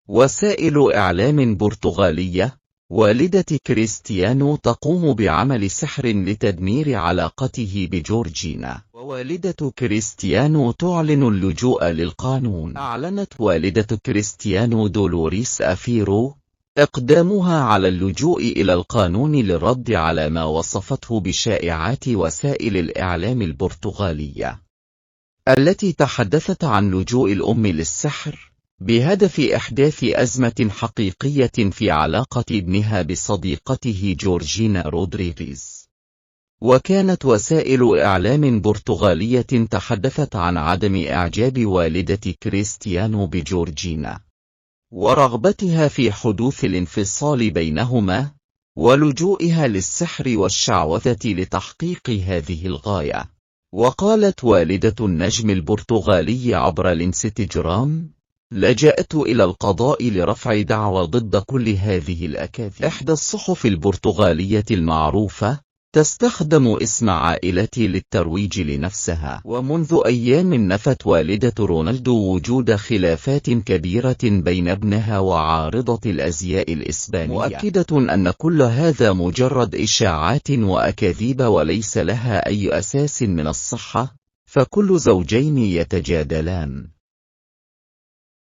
وسائل إعلام برتغالية. والدة كريستيانو تقوم بعمل سحر لتدمير علاقته بجورجينا. ووالدة كريستيانو تعلن اللجوء للقانون. أعلنت والدة كريستيانو دولوريس أفيرو إقدامها على اللجوء إلى القانون للرد على ما وصفته بشائعات وسائل الإعلام البرتغالية، التي تحدثت عن لجوء الأم للسحر بهدف إحداث أزمة حقيقية في علاقة ابنها بصديقته جورجينا رودريغيز. وكانت وسائل إعلام برتغالية تحدثت عن عدم إعجاب والدة كريستيانو بجورجينا، ورغبتها في حدوث الانفصال بينهما، ولجوئها للسحر والشعوذة لتحقيق هذه الغاية. وقالت والدة النجم البرتغالي عبر الانستجرام: لجأت إلى القضاء لرفع دعوى ضد كل هذه الأكاذيب. إحدى الصحف البرتغالية المعروفة تستخدم اسم عائلتي للترويج لنفسها. ومنذ أيام نفت والدة رونالدو وجود خلافات كبيرة بين ابنها وعارضة الأزياء الإسبانية، مؤكدة أن كل هذا مجرد إشاعات وأكاذيب وليس لها أي أساس من الصحة، فكل زوجين يتجادلان.